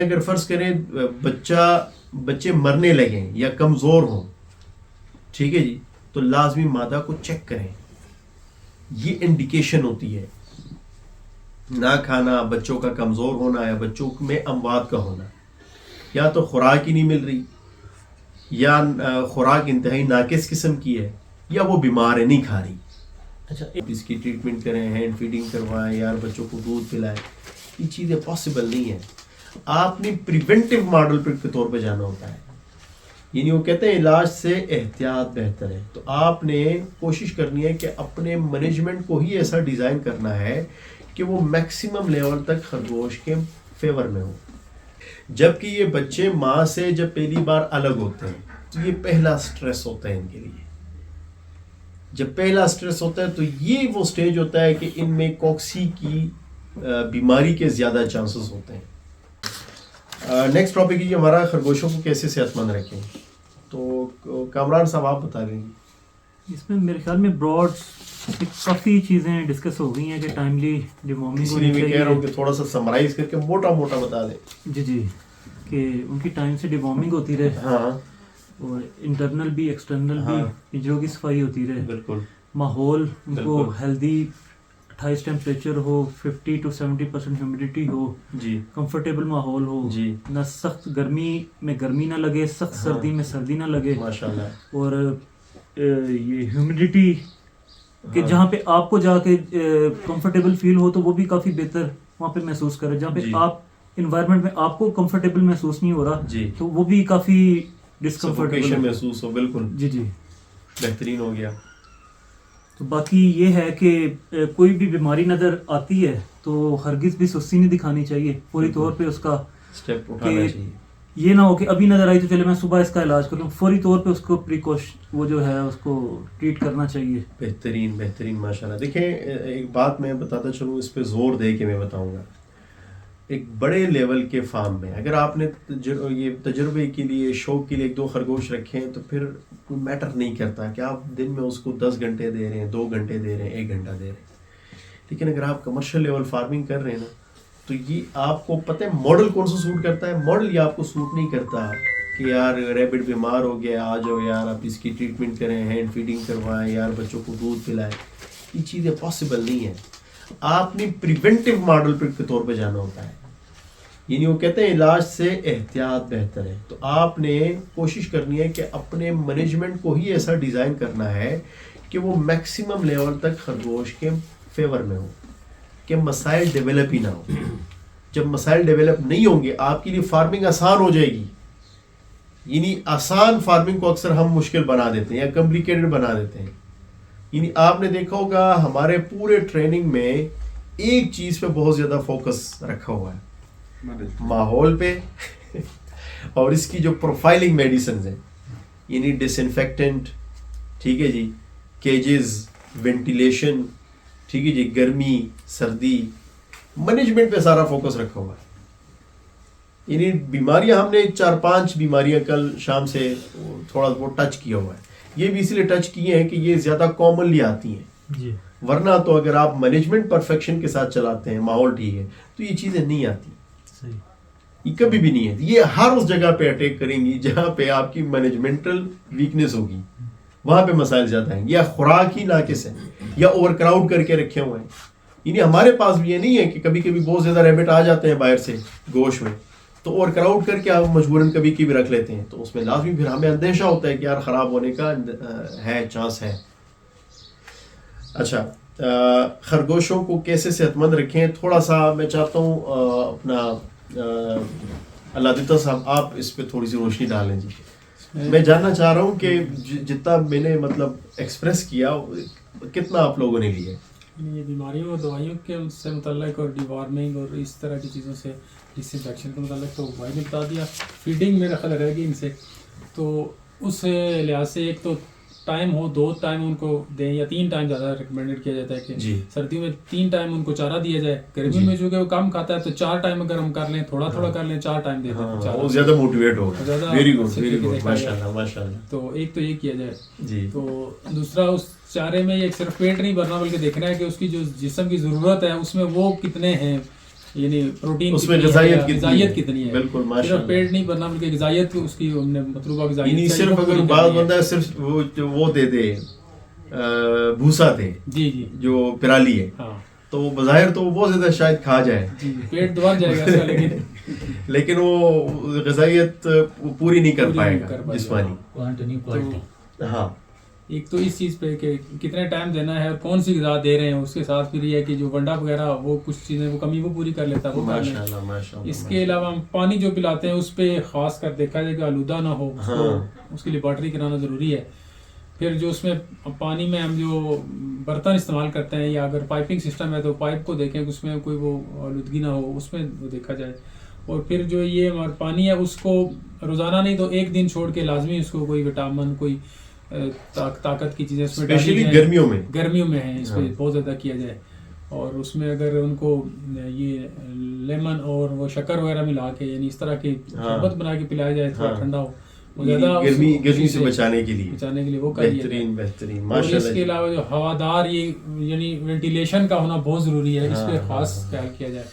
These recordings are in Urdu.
اگر فرض کریں بچے مرنے لگیں یا کمزور ہوں، ٹھیک ہے جی، تو لازمی مادہ کو چیک کریں. یہ انڈیکیشن ہوتی ہے. نہ کھانا، بچوں کا کمزور ہونا یا بچوں میں اموات کا ہونا، یا تو خوراک ہی نہیں مل رہی، یا خوراک انتہائی ناقص قسم کی ہے، یا وہ بیمار ہے نہیں کھا رہی. اچھا، اس کی ٹریٹمنٹ کریں، ہینڈ فیڈنگ کروائیں، یار بچوں کو دودھ پلائیں. یہ چیزیں پاسبل نہیں ہیں. آپ نے پریونٹیو ماڈل کے طور پہ جانا ہوتا ہے. یعنی وہ کہتے ہیں علاج سے احتیاط بہتر ہے. تو آپ نے کوشش کرنی ہے کہ اپنے مینجمنٹ کو ہی ایسا ڈیزائن کرنا ہے کہ وہ میکسیمم لیول تک خرگوش کے فیور میں ہو. جبکہ یہ بچے ماں سے جب پہلی بار الگ ہوتے ہیں تو یہ پہلا سٹریس ہوتا ہے ان کے لیے. جب پہلا سٹریس ہوتا ہے تو یہ وہ سٹیج ہوتا ہے کہ ان میں کوکسی کی بیماری کے زیادہ چانسز ہوتے ہیں. نیکسٹ ٹاپک ہے ہمارا خرگوشوں کو کیسے صحت مند رکھیں. تو کامران صاحب آپ بتا دیں گے. اس میں میرے خیال میں براڈ کافی چیزیں ڈسکس ہو گئی ہیں کہ ٹائملی ڈیوارمنگ اسی لیے میں کہہ رہا ہوں کہ تھوڑا سا سمرائز کر کے موٹا موٹا بتا دیں. جی کہ ان کی ٹائم سے ڈیوارمنگ ہوتی رہے. ہاں. اور انٹرنل بھی ایکسٹرنل بھی پنجروں کی صفائی ہوتی رہے. بالکل. ماحول ان کو ہیلدی 28 ٹیمپریچر ہو، 50 to 70% ہیومیڈیٹی ہو، جی کمفرٹیبل ماحول ہو، جی، نہ سخت گرمی میں گرمی نہ لگے، سخت سردی میں سردی نہ لگے، ماشاءاللہ. اور یہ ہیومیڈیٹی کہ جہاں پہ آپ کو جا کے کمفرٹیبل فیل ہو تو وہ بھی کافی بہتر وہاں پہ محسوس کرے. جہاں پہ آپ انوائرمنٹ میں آپ کو کمفرٹیبل محسوس نہیں ہو رہا تو وہ بھی کافی ڈسکمفرٹیبل محسوس ہو. بالکل. جی بہترین ہو گیا. تو باقی یہ ہے کہ کوئی بھی بیماری نظر آتی ہے تو ہرگز بھی سستی نہیں دکھانی چاہیے. فوری طور پہ اس کا اسٹیپ اٹھانا چاہیے. یہ نہ ہو کہ ابھی نظر آئی تو چلے میں صبح اس کا علاج کر لوں. فوری طور پہ اس کو وہ جو ہے اس کو ٹریٹ کرنا چاہیے. بہترین ماشاءاللہ. دیکھیں ایک بات میں بتاتا چلوں، اس پہ زور دے کے میں بتاؤں گا. ایک بڑے لیول کے فارم میں اگر آپ نے یہ تجربے کے لیے شوق کے لیے 1-2 خرگوش رکھے ہیں تو پھر کوئی میٹر نہیں کرتا کہ آپ دن میں اس کو 10 گھنٹے دے رہے ہیں، 2 گھنٹے دے رہے ہیں، 1 گھنٹہ دے رہے ہیں. لیکن اگر آپ کمرشل لیول فارمنگ کر رہے ہیں نا تو یہ آپ کو پتہ ہے ماڈل کون سا سوٹ کرتا ہے. ماڈل یہ آپ کو سوٹ نہیں کرتا کہ یار ریبٹ بیمار ہو گیا، آ جاؤ یار آپ اس کی ٹریٹمنٹ کریں، ہینڈ فیڈنگ کروائیں، یار بچوں کو دودھ پلائیں. یہ چیزیں پاسبل نہیں ہیں. آپ نے پریونٹیو ماڈل کے طور پہ جانا ہوتا ہے. یعنی وہ کہتے ہیں علاج سے احتیاط بہتر ہے. تو آپ نے کوشش کرنی ہے کہ اپنے مینجمنٹ کو ہی ایسا ڈیزائن کرنا ہے کہ وہ میکسیمم لیول تک خرگوش کے فیور میں ہو، کہ مسائل ڈیولپ ہی نہ ہو. جب مسائل ڈیولپ نہیں ہوں گے آپ کے لیے فارمنگ آسان ہو جائے گی. یعنی آسان فارمنگ کو اکثر ہم مشکل بنا دیتے ہیں یا کمپلیکیٹڈ بنا دیتے ہیں. یعنی آپ نے دیکھا ہوگا ہمارے پورے ٹریننگ میں ایک چیز پہ بہت زیادہ فوکس رکھا ہوا ہے، ماحول پہ اور اس کی جو پروفائلنگ میڈیسنز ہیں، یعنی ڈس انفیکٹنٹ، ٹھیک ہے جی، کیجز، وینٹیلیشن، ٹھیک ہے جی، گرمی سردی، مینجمنٹ پہ سارا فوکس رکھا ہوا ہے. یعنی بیماریاں ہم نے 4-5 بیماریاں کل شام سے تھوڑا بہت ٹچ کیا ہوا ہے. یہ بھی اس لیے ٹچ کیے ہیں کہ یہ زیادہ کامنلی آتی ہیں جی. ورنہ تو اگر آپ مینجمنٹ پرفیکشن کے ساتھ چلاتے ہیں، ماحول ٹھیک ہے، تو یہ چیزیں نہیں آتی. یہ کبھی بھی نہیں ہے. یہ ہر اس جگہ پہ اٹیک کریں گی جہاں پہ آپ کی مینجمنٹل ویکنس ہوگی، وہاں پہ مسائل زیادہ ہیں. یا خوراک ہی ناقص ہے، یا اوور کراؤڈ کر کے رکھے ہوئے ہیں. یعنی ہمارے پاس بھی یہ نہیں ہے کہ کبھی کبھی بہت زیادہ ریبٹ آ جاتے ہیں باہر سے گوشت میں، تو اوور کراؤڈ کر کے آپ مجبوراً کبھی کبھی رکھ لیتے ہیں. تو اس میں لازمی پھر ہمیں اندیشہ ہوتا ہے کہ یار خراب ہونے کا ہے، چانس ہے. اچھا، خرگوشوں کو کیسے صحت مند رکھیں، تھوڑا سا میں چاہتا ہوں اپنا اللہ دیتا صاحب آپ اس پہ تھوڑی سی روشنی ڈالیں. جی میں جاننا چاہ رہا ہوں کہ جتنا میں نے مطلب ایکسپریس کیا کتنا آپ لوگوں نے لیا. یہ بیماریوں اور دوائیوں کے سے متعلق اور ڈیوارمنگ اور اس طرح کی چیزوں سے ڈس انفیکشن کے متعلق تو بھائی نے بتا دیا. فیڈنگ میرا خیال رہے گی ان سے، تو اس لحاظ سے ایک تو ٹائم ہو، 2 ٹائم ان کو دیں یا 3 ٹائم زیادہ ریکمینڈڈ کیا جاتا ہے کہ سردیوں میں 3 ٹائم ان کو چارہ دیا جائے. گرمیوں میں چونکہ وہ کم کھاتا ہے تو 4 ٹائم اگر ہم کر لیں، تھوڑا کر لیں، 4 ٹائم دے دیں، وہ زیادہ موٹیویٹ ہوگا. ویری گڈ ماشاءاللہ. تو ایک تو یہ کیا جائے جی. تو دوسرا اس چارے میں یہ صرف پیٹ نہیں بھرنا بلکہ دیکھنا ہے کہ اس کی جو جسم کی ضرورت ہے اس میں وہ کتنے ہیں. یعنی پروٹین اس میں غذائیت کتنی ہے. بالکل ماشاء صرف اللہ. پیٹ نہیں بھرنا بلکہ غذائیت اس کی ہم نے مطلوبہ غذائیت یعنی صرف اگر بعض بندہ صرف وہ دے دے بھوسا دے جی جو پرالی ہے ہاں تو بظاہر تو وہ بہت زیادہ شاید کھا جائے جی پیٹ دوبار جائے گا اس کا, لیکن وہ غذائیت پوری نہیں کر پائے گا جسمانی. ہاں ایک تو اس چیز پہ کہ کتنے ٹائم دینا ہے اور کون سی غذا دے رہے ہیں, اس کے ساتھ پھر یہ ہے کہ جو ونڈا وغیرہ وہ کچھ چیزیں وہ کمی وہ پوری کر لیتا ہے وہ کر لیں. اس کے علاوہ ہم پانی جو پلاتے ہیں اس پہ خاص کر دیکھا جائے کہ آلودہ نہ ہو, اس کے لیے واٹری کرانا ضروری ہے. پھر جو اس میں پانی میں ہم جو برتن استعمال کرتے ہیں یا اگر پائپنگ سسٹم ہے تو پائپ کو دیکھیں کہ اس میں کوئی وہ آلودگی نہ ہو, اس میں وہ دیکھا جائے. اور پھر جو یہ ہمارا پانی ہے اس کو روزانہ نہیں تو ایک دن چھوڑ کے لازمی اس کو کوئی وٹامن کوئی طاقت کی چیزیں اس میں اسپیشلی گرمیوں میں ہیں اس پہ بہت زیادہ کیا جائے. اور اس میں اگر ان کو یہ لیمن اور وہ شکر وغیرہ ملا کے یعنی اس طرح کی شربت بنا کے پلایا جائے تھوڑا ٹھنڈا ہو, گرمی سے بچانے کے لیے وہ بہترین. اور اس کے علاوہ جو ہوادار یہ یعنی وینٹیلیشن کا ہونا بہت ضروری ہے, اس پہ خاص خیال کیا جائے.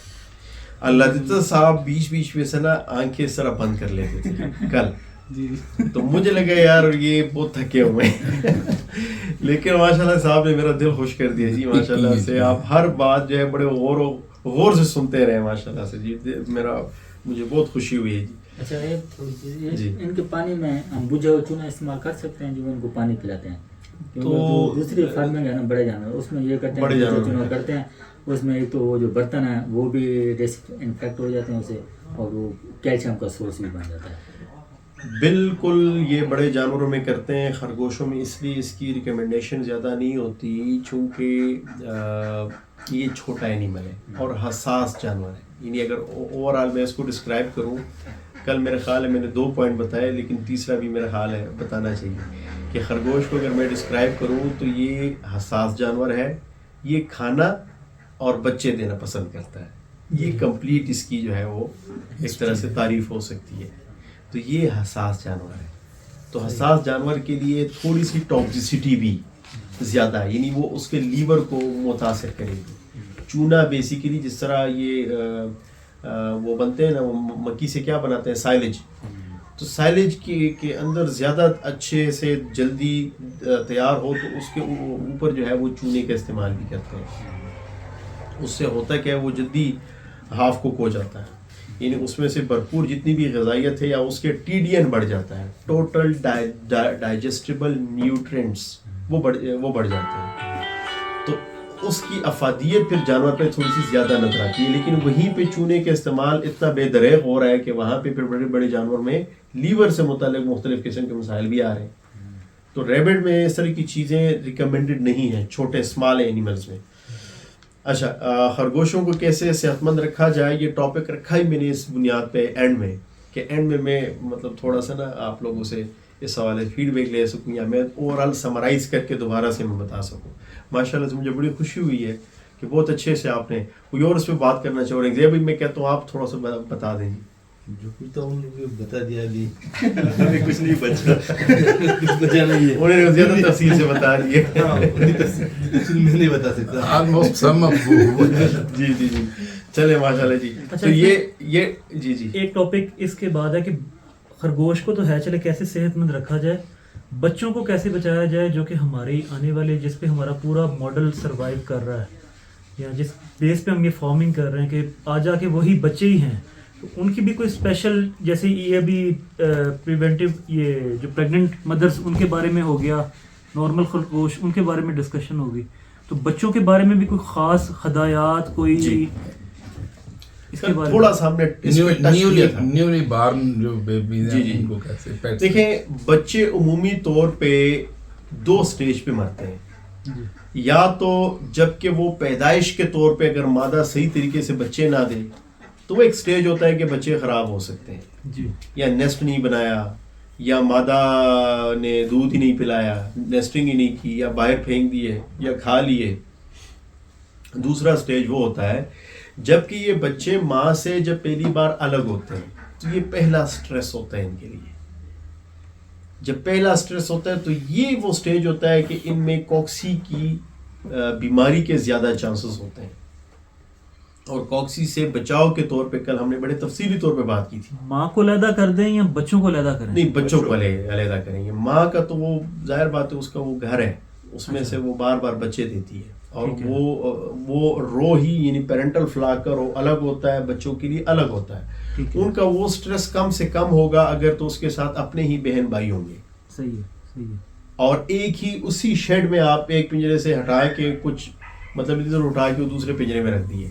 اللہ دیتا صاحب بیچ میں سے نا آنکھیں اس طرح بند کر لیتے تھے کل جی تو مجھے لگا یار یہ بہت تھکے ہوئے ہیں لیکن ماشاءاللہ صاحب نے میرا دل خوش کر دیا جی. ماشاءاللہ سے آپ ہر بات جو ہے بڑے غور سے سنتے رہے ماشاءاللہ سے جی. مجھے بہت خوشی ہوئی ہے جی. اچھا ان کے پانی میں ہم بجھا ہوا چونا استعمال کر سکتے ہیں جو ان کو پانی پلاتے ہیں؟ تو دوسری فارمنگ ہے نا بڑے جانور اس میں یہ کرتے ہیں چونا کرتے ہیں, اس میں ایک تو وہ جو برتن ہیں وہ بھی انفیکٹ ہو جاتے ہیں اسے, اور وہ کیلشیم کا سورس بھی بن جاتا ہے. بالکل یہ بڑے جانوروں میں کرتے ہیں, خرگوشوں میں اس لیے اس کی ریکمنڈیشن زیادہ نہیں ہوتی چونکہ یہ چھوٹا اینیمل ہے اور حساس جانور ہے. یعنی اگر اوور آل میں اس کو ڈسکرائب کروں, کل میرے خیال ہے میں نے 2 پوائنٹ بتائے لیکن تیسرا بھی میرا خیال ہے بتانا چاہیے کہ خرگوش کو اگر میں ڈسکرائب کروں تو یہ حساس جانور ہے, یہ کھانا اور بچے دینا پسند کرتا ہے. یہ کمپلیٹ اس کی جو ہے وہ ایک طرح سے تعریف ہو سکتی ہے. تو یہ حساس جانور ہے. تو حساس جانور کے لیے تھوڑی سی ٹاکسیسٹی بھی زیادہ ہے, یعنی وہ اس کے لیور کو متاثر کرے گی. چونا بیسیکلی جس طرح یہ وہ بنتے ہیں نا, وہ مکی سے کیا بناتے ہیں سائلج, تو سائلج کے اندر زیادہ اچھے سے جلدی تیار ہو تو اس کے اوپر جو ہے وہ چونے کا استعمال بھی کرتے ہیں. اس سے ہوتا کیا ہے وہ جلدی ہاف کوک ہو جاتا ہے, یعنی اس میں سے بھرپور جتنی بھی غذائیت ہے یا اس کے TDN بڑھ جاتا ہے, ٹوٹل ڈائجسٹیبل نیوٹرینٹس وہ بڑھ جاتے ہیں. تو اس کی افادیت پھر جانور پہ تھوڑی سی زیادہ نظر آتی ہے. لیکن وہیں پہ چونے کا استعمال اتنا بے دریغ ہو رہا ہے کہ وہاں پہ پھر بڑے بڑے جانور میں لیور سے متعلق مختلف قسم کے مسائل بھی آ رہے ہیں. تو ریبٹ میں اس طرح کی چیزیں ریکمینڈڈ نہیں ہیں چھوٹے اسمال اینیملز میں. اچھا, خرگوشوں کو کیسے صحت مند رکھا جائے, یہ ٹاپک رکھا ہی میں نے اس بنیاد پہ اینڈ میں مطلب تھوڑا سا نا آپ لوگوں سے اس حوالے فیڈ بیک لے سکوں یا میں اوور آل سمرائز کر کے دوبارہ سے میں بتا سکوں. ماشاء اللہ سے مجھے بڑی خوشی ہوئی ہے کہ بہت اچھے سے آپ نے کوئی اور اس پہ بات کرنا چاہ رہے ہیں. میں کہتا ہوں آپ تھوڑا سا بتا دیں گے. جو کچھ تھا انہوں نے بتا دیا جی. کچھ نہیں بچا, کچھ بچا نہیں ہے, انہوں نے زیادہ تفصیل سے بتا دیے. میں نہیں بتا سکتا. جی چلے ماشاء اللہ جی. تو یہ جی ایک ٹاپک اس کے بعد ہے کہ خرگوش کو تو ہے چلے کیسے صحت مند رکھا جائے, بچوں کو کیسے بچایا جائے جو کہ ہماری آنے والے جس پہ ہمارا پورا ماڈل سروائیو کر رہا ہے یا جس بیس پہ ہم یہ فارمنگ کر رہے ہیں کہ آج آ کے وہی بچے ہی ہیں. تو ان کی بھی کوئی اسپیشل جیسے یہ بھی پریونٹیو یہ جو پریگننٹ مدرس ان کے بارے میں ہو گیا, نارمل خرگوش ان کے بارے میں ڈسکشن ہوگی, تو بچوں کے بارے میں بھی کوئی خاص ہدایات کوئی اس کے بارے تھوڑا سا ہم نے نیولی بارن جو بیبیز ہیں ان کو کیسے دیکھیں. بچے عمومی طور پہ 2 سٹیج پہ مرتے ہیں, یا تو جب کہ وہ پیدائش کے طور پہ اگر مادہ صحیح طریقے سے بچے نہ دے تو وہ ایک سٹیج ہوتا ہے کہ بچے خراب ہو سکتے ہیں, یا نیسٹ نہیں بنایا, یا مادہ نے دودھ ہی نہیں پلایا, نیسٹنگ ہی نہیں کی, یا باہر پھینک دیے یا کھا لیے. دوسرا سٹیج وہ ہوتا ہے جب کہ یہ بچے ماں سے جب پہلی بار الگ ہوتے ہیں, تو یہ پہلا سٹریس ہوتا ہے ان کے لیے. جب پہلا سٹریس ہوتا ہے تو یہ وہ سٹیج ہوتا ہے کہ ان میں کوکسی کی بیماری کے زیادہ چانسز ہوتے ہیں. اور کاکسی سے بچاؤ کے طور پہ کل ہم نے بڑے تفصیلی طور پہ بات کی تھی. ماں کو علیحدہ کر دیں یا بچوں کو علیحدہ کریں؟ نہیں، بچوں کو علیحدہ کریں گے. ماں کا تو وہ ظاہر بات ہے، اس کا وہ گھر ہے، اس میں سے وہ بار بار بچے دیتی ہے، اور وہ رو ہی یعنی پیرنٹل فلاک رو الگ ہوتا ہے، بچوں کے لیے الگ ہوتا ہے. ان کا وہ سٹریس کم سے کم ہوگا اگر تو اس کے ساتھ اپنے ہی بہن بھائی ہوں گے. صحیح ہے، صحیح ہے. اور ایک ہی اسی شیڈ میں آپ ایک پنجرے سے ہٹا کے کچھ مطلب ادھر اٹھا کے وہ دوسرے پنجرے میں رکھ دیے،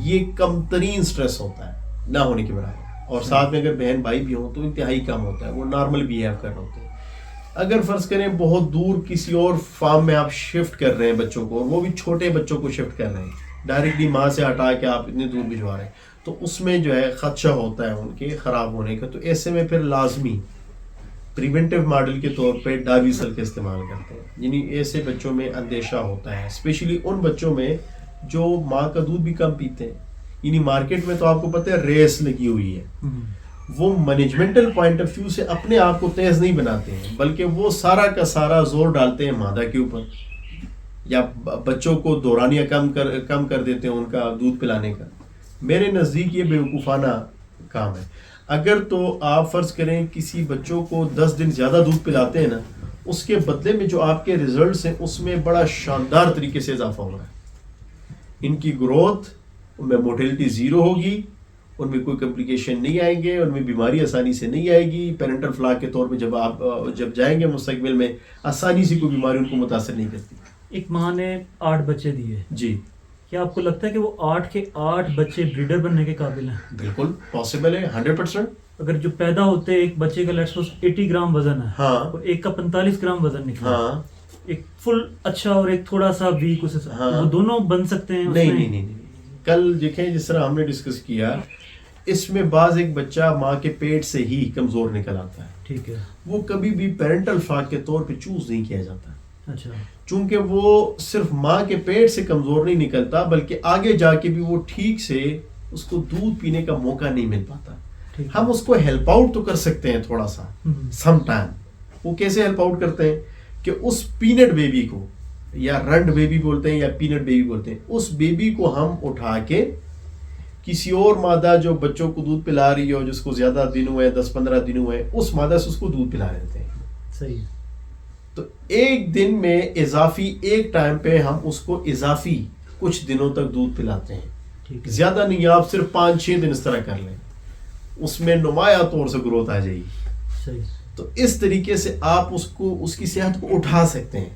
یہ کم ترین سٹریس ہوتا ہے نہ ہونے کے برابر. اور ساتھ میں اگر بہن بھائی بھی ہوں تو انتہائی کم ہوتا ہے، وہ نارمل بیہیو کر رہے ہوتے ہیں. اگر فرض کریں بہت دور کسی اور فارم میں آپ شفٹ کر رہے ہیں بچوں کو، اور وہ بھی چھوٹے بچوں کو شفٹ کر رہے ہیں، ڈائریکٹلی ماں سے ہٹا کے آپ اتنے دور بھجوا رہے ہیں، تو اس میں جو ہے خدشہ ہوتا ہے ان کے خراب ہونے کا. تو ایسے میں پھر لازمی پریونٹیو ماڈل کے طور پہ ڈاویسل کا استعمال کرتے ہیں. یعنی ایسے بچوں میں اندیشہ ہوتا ہے، اسپیشلی ان بچوں میں جو ماں کا دودھ بھی کم پیتے ہیں. یعنی مارکیٹ میں تو آپ کو پتہ ہے ریس لگی ہوئی ہے، وہ مینجمنٹل پوائنٹ آف ویو سے اپنے آپ کو تیز نہیں بناتے ہیں، بلکہ وہ سارا کا سارا زور ڈالتے ہیں مادہ کے اوپر، یا بچوں کو دورانیہ کم کر دیتے ہیں ان کا دودھ پلانے کا. میرے نزدیک یہ بیوقوفانہ کام ہے. اگر تو آپ فرض کریں کسی بچوں کو 10 دن زیادہ دودھ پلاتے ہیں نا، اس کے بدلے میں جو آپ کے ریزلٹس ہیں اس میں بڑا شاندار طریقے سے اضافہ ہو رہا ہے. ان کی گروتھ، ان میں موٹیلٹی زیرو ہوگی، ان میں کوئی کمپلیکیشن نہیں آئیں گے، ان میں بیماری آسانی سے نہیں آئے گی. پیرنٹل فلاک کے طور پہ جب جائیں گے مستقبل میں آسانی سے کوئی بیماری ان کو متاثر نہیں کرتی. ایک ماں نے 8 بچے دیے جی، کیا آپ کو لگتا ہے کہ وہ 8 کے 8 بچے بریڈر بننے کے قابل ہیں؟ بالکل پاسبل ہے، 100%. اگر جو پیدا ہوتے ایک بچے کا لیٹس سپوز 80 گرام وزن ہے، ہاں، اور ایک کا 45 گرام وزن نکلا، ہاں، ایک فل اچھا اور ایک تھوڑا سا ویک، اسے ہاں، وہ دونوں بن سکتے ہیں؟ نہیں. کل دیکھیں جس طرح ہم نے ڈسکس کیا، اس میں بعض ایک بچہ ماں کے پیٹ سے ہی کمزور نکل آتا ہے. ٹھیک ہے. وہ کبھی بھی پیرنٹل فلاک کے طور پہ چوز نہیں کیا جاتا. اچھا. چونکہ وہ صرف ماں کے پیٹ سے کمزور نہیں نکلتا، بلکہ آگے جا کے بھی وہ ٹھیک سے اس کو دودھ پینے کا موقع نہیں مل پاتا. ہم اس کو ہیلپ آؤٹ تو کر سکتے ہیں تھوڑا سا سم ٹائم. وہ کیسے ہیلپ آؤٹ کرتے ہیں کہ اس پینٹ بیبی کو، یا رنڈ بیبی بولتے ہیں یا پینٹ بیبی بولتے ہیں، اس بیبی کو ہم اٹھا کے کسی اور مادہ جو بچوں کو دودھ پلا رہی ہو، جس کو زیادہ دن ہوئے 10-15 دن ہوئے، اس مادہ سے اس کو دودھ پلا دیتے ہیں. صحیح. تو ایک دن میں اضافی ایک ٹائم پہ ہم اس کو اضافی کچھ دنوں تک دودھ پلاتے ہیں. زیادہ نہیں، آپ صرف 5-6 دن اس طرح کر لیں، اس میں نمایاں طور سے گروتھ آ جائے گی. صحیح. تو اس طریقے سے آپ اس کی صحت کو اٹھا سکتے ہیں.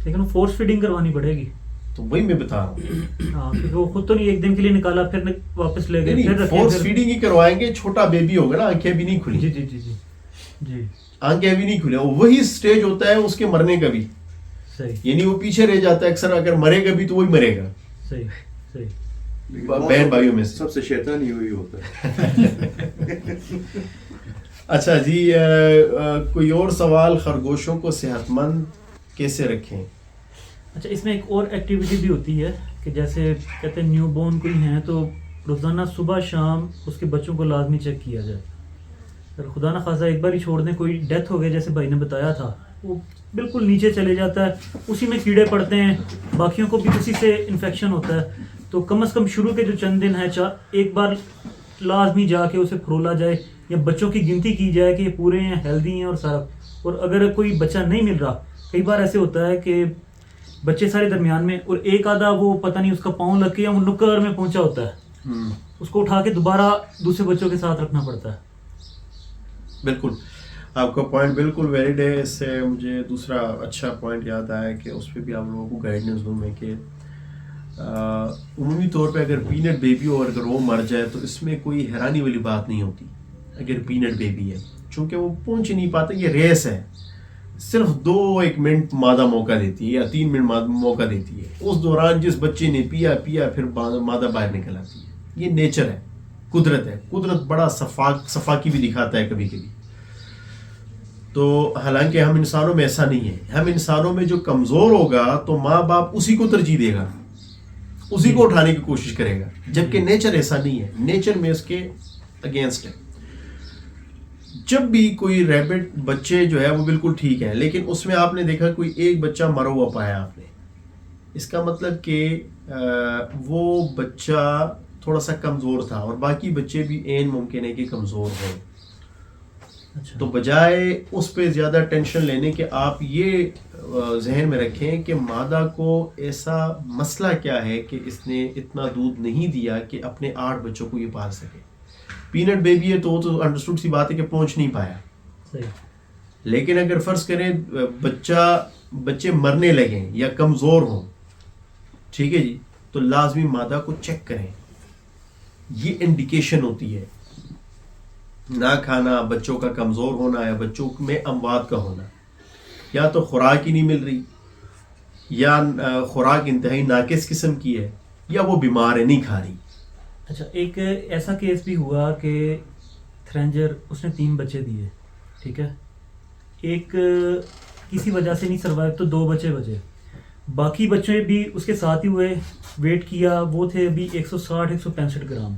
لیکن وہ فورس فیڈنگ کروانی پڑے گی. تو وہی میں بتا رہا ہوں. ہاں، کیونکہ وہ خود تو نہیں ایک دن کے لیے نکالا پھر واپس لے گئے، پھر فورس فیڈنگ ہی کروائیں گے. چھوٹا بیبی ہوگا نا، آنکھیں بھی نہیں کھلی. جی جی جی جی جی آنکھیں بھی نہیں کھلے، وہی سٹیج ہوتا ہے اس کے مرنے کا بھی. صحیح. یعنی وہ پیچھے رہ جاتا ہے اکثر، اگر مرے گا بھی تو وہی مرے گا. صحیح صحیح. بہن بھائیوں میں سے سب سے شیطان ہی وہی ہوتا ہے. اچھا جی، کوئی اور سوال؟ خرگوشوں کو صحت مند کیسے رکھیں؟ اچھا، اس میں ایک اور ایکٹیویٹی بھی ہوتی ہے کہ جیسے کہتے ہیں نیو بورن کوئی ہیں تو روزانہ صبح شام اس کے بچوں کو لازمی چیک کیا جائے. اگر خدا نہ خواصہ ایک بار ہی چھوڑ دیں، کوئی ڈیتھ ہو گئی جیسے بھائی نے بتایا تھا، وہ بالکل نیچے چلے جاتا ہے، اسی میں کیڑے پڑتے ہیں، باقیوں کو بھی اسی سے انفیکشن ہوتا ہے. تو کم از کم شروع کے جو چند دن ہیں ایک بار لازمی جا کے اسے پھرولا جائے، یا بچوں کی گنتی کی جائے کہ یہ پورے ہیں، ہیلدی ہیں اور سارا. اور اگر کوئی بچہ نہیں مل رہا، کئی بار ایسے ہوتا ہے کہ بچے سارے درمیان میں اور ایک آدھا وہ پتہ نہیں اس کا پاؤں لگ کے یا وہ نکر میں پہنچا ہوتا ہے، اس کو اٹھا کے دوبارہ دوسرے بچوں کے ساتھ رکھنا پڑتا ہے. بالکل آپ کا پوائنٹ بالکل ویلڈ ہے. اس سے مجھے دوسرا اچھا پوائنٹ یاد آیا کہ اس پہ بھی آپ لوگوں کو گائیڈنس دوں میں کہ عمومی طور پہ اگر پینٹ بیبی ہو اور اگر وہ مر جائے تو اس میں کوئی حیرانی والی بات نہیں ہوتی. اگر پینٹ بیبی ہے، چونکہ وہ پہنچ نہیں پاتا، یہ ریس ہے، صرف 2-1 منٹ مادہ موقع دیتی ہے یا 3 منٹ موقع دیتی ہے. اس دوران جس بچے نے پیا پھر مادہ باہر نکل آتی ہے. یہ نیچر ہے، قدرت ہے. قدرت بڑا صفاقی بھی دکھاتا ہے کبھی کبھی. تو حالانکہ ہم انسانوں میں ایسا نہیں ہے. ہم انسانوں میں جو کمزور ہوگا تو ماں باپ اسی کو ترجیح دے گا، اسی کو اٹھانے کی کوشش کرے گا، جبکہ نیچر ایسا نہیں ہے. نیچر میں اس کے اگینسٹ ہے. جب بھی کوئی ریبٹ بچے جو ہے وہ بالکل ٹھیک ہے، لیکن اس میں آپ نے دیکھا کوئی ایک بچہ مرا ہوا پایا آپ نے، اس کا مطلب کہ وہ بچہ تھوڑا سا کمزور تھا اور باقی بچے بھی عین ممکن ہے کہ کمزور ہوں، تو بجائے اس پہ زیادہ ٹینشن لینے کے آپ یہ ذہن میں رکھیں کہ مادہ کو ایسا مسئلہ کیا ہے کہ اس نے اتنا دودھ نہیں دیا کہ اپنے 8 بچوں کو یہ پال سکے. پینٹ بیبی ہے تو وہ تو انڈرسٹوڈ سی بات ہے کہ پہنچ نہیں پایا، لیکن اگر فرض کریں بچے مرنے لگیں یا کمزور ہوں، ٹھیک ہے جی، تو لازمی مادہ کو چیک کریں. یہ انڈیکیشن ہوتی ہے، نہ کھانا، بچوں کا کمزور ہونا یا بچوں میں اموات کا ہونا، یا تو خوراک ہی نہیں مل رہی، یا خوراک انتہائی ناقص قسم کی ہے، یا وہ بیمار ہے نہیں کھا رہی. اچھا، ایک ایسا کیس بھی ہوا کہ تھرینجر اس نے 3 بچے دیے، ٹھیک ہے، ایک کسی وجہ سے نہیں سروائیو تو 2 بچے بچے، باقی بچے بھی اس کے ساتھ ہی ہوئے. ویٹ کیا، وہ تھے ابھی 160-165 گرام.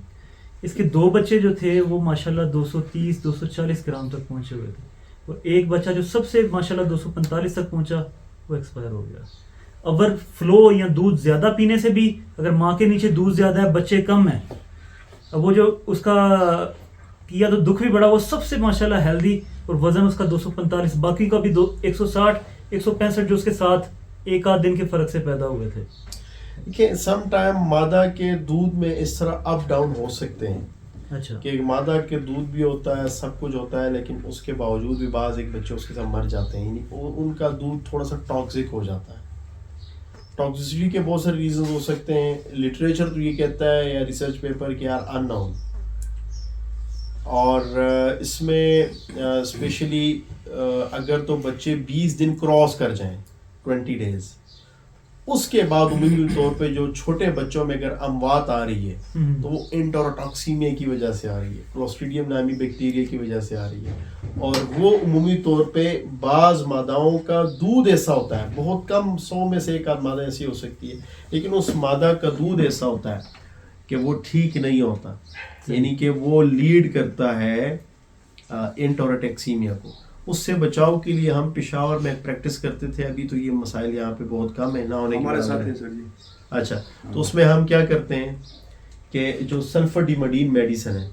اس کے 2 بچے جو تھے وہ ماشاءاللہ 230-240 گرام تک پہنچے ہوئے تھے، اور ایک بچہ جو سب سے ماشاءاللہ 245 تک پہنچا وہ ایکسپائر ہو گیا. اوور فلو یا دودھ زیادہ پینے سے بھی، اگر ماں کے نیچے دودھ زیادہ ہے بچے کم ہیں، اب وہ جو اس کا کیا تو دکھ بھی بڑا، وہ سب سے ماشاءاللہ ہیلدی اور وزن اس کا 245، باقی کا بھی 160-165 جو اس کے ساتھ 1-8 دن کے فرق سے پیدا ہوئے تھے. کہ سم ٹائم مادہ کے دودھ میں اس طرح اپ ڈاؤن ہو سکتے ہیں. اچھا، کہ مادہ کے دودھ بھی ہوتا ہے، سب کچھ ہوتا ہے، لیکن اس کے باوجود بھی بعض ایک بچے اس کے ساتھ مر جاتے ہیں، یعنی ان کا دودھ تھوڑا سا ٹاکسک ہو جاتا ہے. ٹاکسیسٹی کے بہت سارے ریزنز ہو سکتے ہیں. لٹریچر تو یہ کہتا ہے یا ریسرچ پیپر کہ یار ان نون، اور اس میں اسپیشلی اگر تو بچے 20 دن کراس کر جائیں، 20 days، اس کے بعد عمومی طور پہ جو چھوٹے بچوں میں اگر اموات آ رہی ہے تو وہ انٹروٹاکسیمیا کی وجہ سے آ رہی ہے، کلوسٹریڈیم نامی بیکٹیریا کی وجہ سے آ رہی ہے. اور وہ عمومی طور پہ بعض ماداؤں کا دودھ ایسا ہوتا ہے، بہت کم 100 میں سے 1 مادہ ایسی ہو سکتی ہے، لیکن اس مادہ کا دودھ ایسا ہوتا ہے کہ وہ ٹھیک نہیں ہوتا، یعنی کہ وہ لیڈ کرتا ہے انٹروٹاکسیمیا کو. اس سے بچاؤ کے لیے ہم پشاور میں پریکٹس کرتے تھے، ابھی تو یہ مسائل یہاں پہ بہت کم ہے، نہ ہونے کی ہمارے وجہ ساتھ سے. ہیں سر جی. اچھا، تو اس میں ہم کیا کرتے ہیں کہ جو سلفرڈیمڈین میڈیسن ہے،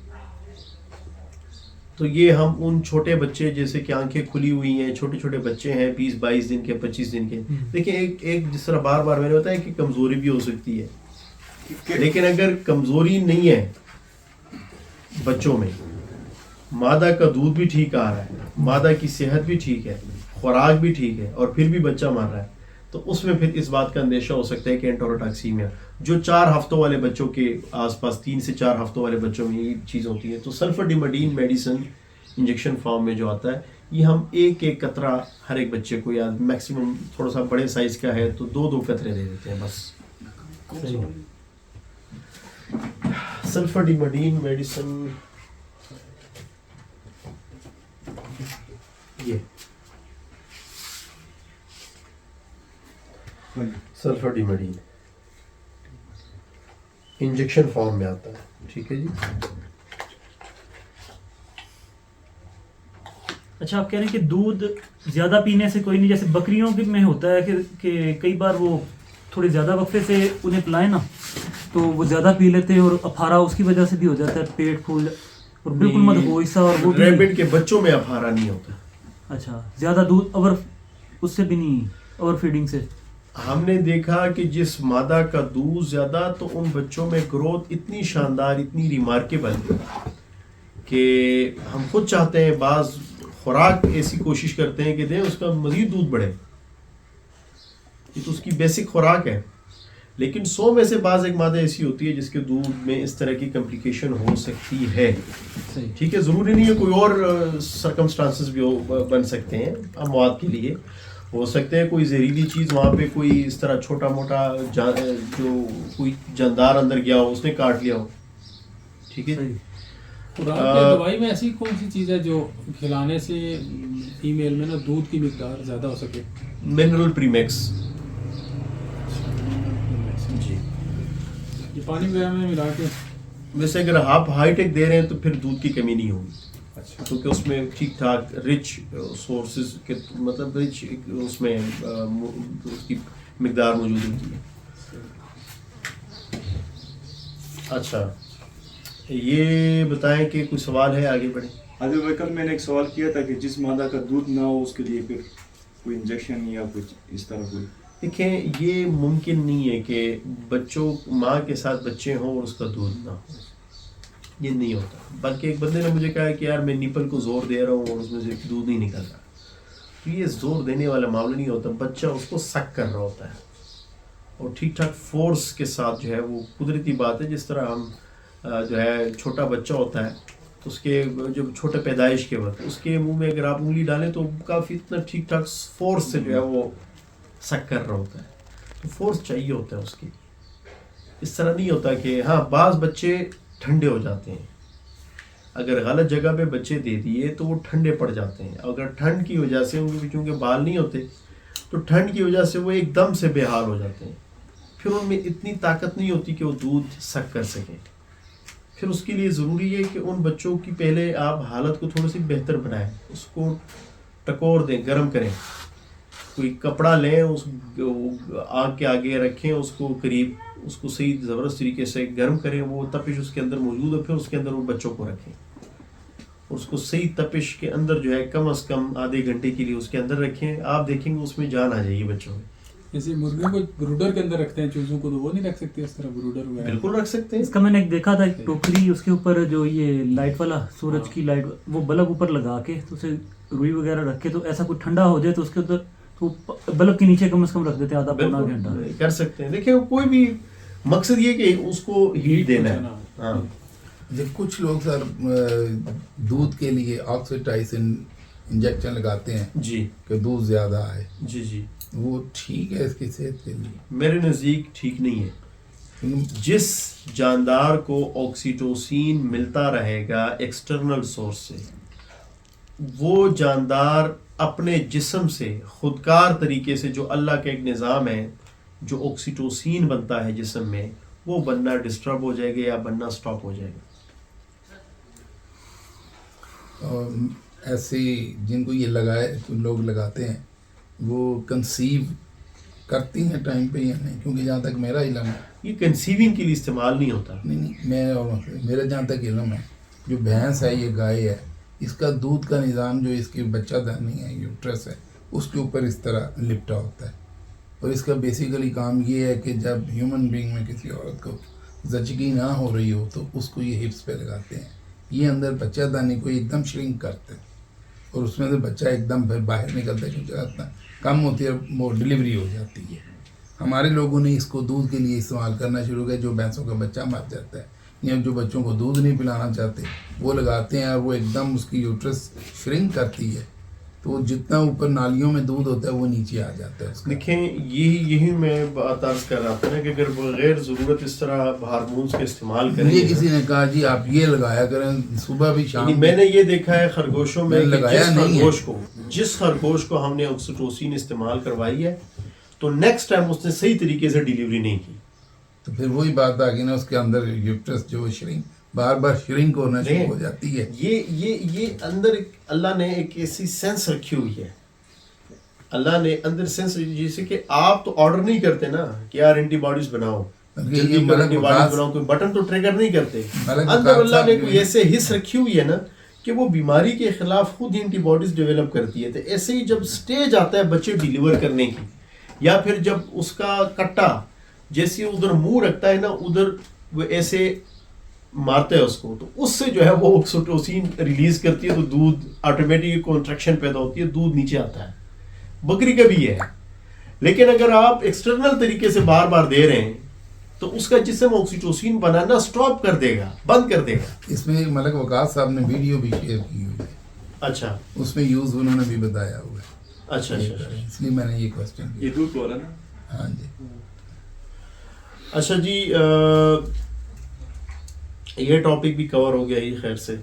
تو یہ ہم ان چھوٹے بچے جیسے کہ آنکھیں کھلی ہوئی ہیں، چھوٹے چھوٹے بچے ہیں 20-22 دن کے، 25 دن کے، دیکھیں ایک جس طرح بار بار میں نے بتایا کہ کمزوری بھی ہو سکتی ہے، لیکن اگر کمزوری نہیں ہے بچوں میں، مادہ کا دودھ بھی ٹھیک آ رہا ہے، مادہ کی صحت بھی ٹھیک ہے، خوراک بھی ٹھیک ہے، اور پھر بھی بچہ مر رہا ہے، تو اس میں پھر اس بات کا اندیشہ ہو سکتا ہے کہ انٹروٹاکسیمیا جو 4 ہفتوں والے بچوں کے آس پاس، 3 سے 4 ہفتوں والے بچوں میں یہ چیز ہوتی ہے. تو سلفرڈیمڈین میڈیسن انجیکشن فارم میں جو آتا ہے، یہ ہم ایک قطرہ ہر ایک بچے کو، یا میکسیمم تھوڑا سا بڑے سائز کا ہے تو 2 قطرے دے دیتے ہیں بس. سلفرڈیمڈین میڈیسن یہ سلفرڈیمڈین انجیکشن فارم میں آتا ہے، ٹھیک ہے جی. اچھا، آپ کہہ رہے ہیں کہ دودھ زیادہ پینے سے کوئی نہیں، جیسے بکریوں میں ہوتا ہے کہ کئی بار وہ تھوڑے زیادہ وقفے سے انہیں پلائیں نا تو وہ زیادہ پی لیتے ہیں، اور اپھارا اس کی وجہ سے بھی ہو جاتا ہے، پیٹ پھول اور بالکل مدہوشا، اور وہ ریبٹ کے بچوں میں اپھارا نہیں ہوتا. اچھا، زیادہ دودھ اوور اس سے بھی نہیں، اوور فیڈنگ سے ہم نے دیکھا کہ جس مادہ کا دودھ زیادہ، تو ان بچوں میں گروتھ اتنی شاندار، اتنی ریمارکیبل کہ ہم خود چاہتے ہیں، بعض خوراک ایسی کوشش کرتے ہیں کہ دیں اس کا مزید دودھ بڑھے، یہ تو اس کی بیسک خوراک ہے. لیکن 100 میں سے بعض ایک مادہ ایسی ہوتی ہے جس کے دودھ میں اس طرح کی کمپلیکیشن ہو سکتی ہے. ٹھیک ہے، ضروری نہیں ہے، کوئی اور سرکمسٹانسز بھی بن سکتے ہیں اموات کے لیے. ہو سکتے ہیں کوئی زہریلی چیز وہاں پہ، کوئی اس طرح چھوٹا موٹا جو کوئی جاندار اندر گیا ہو، اس نے کاٹ لیا ہو. ٹھیک ہے، دوائی میں ایسی کون سی چیز ہے جو کھلانے سے فیمیل میں نا دودھ کی مقدار زیادہ ہو سکے؟ منرل پریمیکس جی، یہ پانی وغیرہ میں ملا کے. ویسے اگر آپ ہائی ٹیک دے رہے ہیں تو پھر دودھ کی کمی نہیں ہوگی، اچھا، کیونکہ اس میں ٹھیک ٹھاک رچ سورسز کے، مطلب رچ اس میں اس کی مقدار موجود ہوتی ہے. اچھا یہ بتائیں کہ کوئی سوال ہے آگے بڑھیں. حضرت بھائی کل میں نے ایک سوال کیا تھا کہ جس مادہ کا دودھ نہ ہو اس کے لیے پھر کوئی انجیکشن یا کچھ اس طرح کوئی. دیکھیں یہ ممکن نہیں ہے کہ بچوں ماں کے ساتھ بچے ہوں اور اس کا دودھ نہ ہو, یہ نہیں ہوتا. بلکہ ایک بندے نے مجھے کہا کہ یار میں نپل کو زور دے رہا ہوں اور اس میں سے دودھ نہیں نکل رہا. تو یہ زور دینے والا معاملہ نہیں ہوتا, بچہ اس کو سک کر رہا ہوتا ہے اور ٹھیک ٹھاک فورس کے ساتھ جو ہے وہ قدرتی بات ہے. جس طرح ہم جو ہے چھوٹا بچہ ہوتا ہے تو اس کے جو چھوٹے پیدائش کے وقت اس کے منہ میں اگر آپ انگلی ڈالیں تو کافی اتنا ٹھیک ٹھاک فورس سے جو ہے وہ سک کر رہا ہوتا ہے. تو فورس چاہیے ہوتا ہے اس کے لیے. اس طرح نہیں ہوتا کہ ہاں بعض بچے ٹھنڈے ہو جاتے ہیں, اگر غلط جگہ پہ بچے دے دیے تو وہ ٹھنڈے پڑ جاتے ہیں. اگر ٹھنڈ کی وجہ سے ان کے چونکہ بال نہیں ہوتے تو ٹھنڈ کی وجہ سے وہ ایک دم سے بے حال ہو جاتے ہیں. پھر ان میں اتنی طاقت نہیں ہوتی کہ وہ دودھ سک کر سکیں. پھر اس کے لیے ضروری ہے کہ ان بچوں کی پہلے آپ حالت کو تھوڑی سی بہتر بنائیں, اس کو ٹکور دیں, گرم کریں, کوئی کپڑا لیں, اس آگ کے آگے رکھیں, اس کو قریب اس کو صحیح زبردست طریقے سے گرم کریں, وہ تپش اس کے اندر موجود ہے, پھر اس کے اندر وہ بچوں کو رکھیں. اس کو صحیح تپش کے اندر جو ہے کم از کم آدھے گھنٹے کے لیے اس کے اندر رکھیں. آپ دیکھیں گے اس میں جان آ جائے گی بچوں میں. جیسے مرغیوں کو بروڈر کے اندر رکھتے ہیں چوزوں کو, تو وہ نہیں رکھ سکتے اس طرح بروڈر وغیرہ؟ بالکل رکھ سکتے ہیں. اس کا میں نے ایک دیکھا تھا, ایک ٹوکری, اس کے اوپر جو یہ لائٹ والا سورج کی لائٹ وہ بلب اوپر لگا کے تو اسے روئی وغیرہ رکھ کے تو ایسا کچھ ٹھنڈا ہو جائے تو اس کے اندر تو بلب کے نیچے کم از کم رکھ دیتے ہیں آدھا پونا گھنٹہ. کر سکتے ہیں. دیکھیں کوئی بھی مقصد یہ کہ اس کو ہیٹ دینا ہے. ہاں کچھ لوگ سر دودھ کے لیے آکسیٹائسن انجیکشن لگاتے ہیں جی کہ دودھ زیادہ آئے. جی جی وہ ٹھیک ہے اس کی صحت کے لیے؟ میرے نزدیک ٹھیک نہیں ہے. جس جاندار کو آکسیٹوسین ملتا رہے گا ایکسٹرنل سورس سے, وہ جاندار اپنے جسم سے خودکار طریقے سے جو اللہ کا ایک نظام ہے, جو آکسیٹوسین بنتا ہے جسم میں, وہ بننا ڈسٹرب ہو جائے گا یا بننا سٹاپ ہو جائے گا. اور ایسے جن کو یہ لوگ لگاتے ہیں وہ کنسیو کرتی ہیں ٹائم پہ یا نہیں؟ کیونکہ جہاں تک میرا علم ہے یہ کنسیونگ کے لیے استعمال نہیں ہوتا. نہیں میرا جہاں تک علم ہے, جو بھینس ہے یہ گائے ہے, اس کا دودھ کا نظام جو اس کی بچہ دانی ہے, یوٹرس ہے, اس کے اوپر اس طرح لپٹا ہوتا ہے. اور اس کا بیسیکلی کام یہ ہے کہ جب ہیومن بینگ میں کسی عورت کو زچگی نہ ہو رہی ہو تو اس کو یہ ہپس پہ لگاتے ہیں. یہ اندر بچہ دانی کو ایک دم شرنک کرتے ہیں اور اس میں سے بچہ ایک دم پھر باہر نکلتا ہے, کیونکہ اتنا کم ہوتی ہے وہ ڈلیوری ہو جاتی ہے. ہمارے لوگوں نے اس کو دودھ کے لیے استعمال کرنا شروع کیا. جو بھینسوں کا بچہ مر جاتا ہے یا جو بچوں کو دودھ نہیں پلانا چاہتے وہ لگاتے ہیں, اور وہ ایک دم اس کی یوٹرس شرنک کرتی ہے, تو جتنا اوپر نالیوں میں دودھ ہوتا ہے وہ نیچے آ جاتا ہے. دیکھیں یہی میں بات عرض کر رہا تھا نا کہ اگر بغیر ضرورت اس طرح ہارمونز کا استعمال کریں مجھے کسی نے کہا جی آپ یہ لگایا کریں صبح بھی شام. میں نے یہ دیکھا ہے خرگوشوں میں لگایا نہیں ہے. جس خرگوش کو ہم نے آکسیٹوسین استعمال کروائی ہے تو نیکسٹ ٹائم اس نے صحیح طریقے سے ڈیلیوری نہیں کی. تو پھر وہی بات آ گئی نا, اس کے اندر یوٹرس جو شرنک بار بار شرنک ہونا شروع ہو جاتی ہے. یہ اندر اللہ نے ایک ایسی سینس رکھی ہوئی ہے, اللہ نے اندر سینس, جیسے کہ آپ تو آرڈر نہیں کرتے نا کہ یار اینٹی باڈیز بناؤ, جلدی اینٹی باڈیز بناؤ, کوئی بٹن تو ٹریگر نہیں کرتے. اندر اللہ نے کوئی ایسے حص رکھی ہوئی ہے نا کہ وہ بیماری کے خلاف خود اینٹی باڈیز ڈیولپ کرتی ہے. تو ایسے ہی جب سٹیج آتا ہے بچے ڈیلیور کرنے کی, یا پھر جب اس کا کٹا جیسے ادھر منہ رکھتا ہے نا, ادھر وہ ایسے مارتا ہے اس کو, تو اس سے جو ہے وہ آکسیٹوسین ریلیز کرتی ہے, تو دودھ آٹومیٹک کنٹریکشن پیدا ہوتی ہے, دودھ نیچے آتا ہے. بکری کا بھی یہ ہے. لیکن اگر آپ ایکسٹرنل طریقے سے بار بار دے رہے ہیں تو اس کا جسم آکسیٹوسین بنانا سٹاپ کر دے گا, بند کر دے گا. اس میں ملک وقاص صاحب نے ویڈیو بھی شیئر کی ہوئی ہے. اچھا, اس میں یوز انہوں نے بھی بتایا ہوا ہے. اچھا, اس لیے میں نے یہ کوسچن کیا. یہ دودھ والا نا. ہاں جی. اچھا جی, یہ ٹاپک بھی کور ہو گیا ہی خیر سے.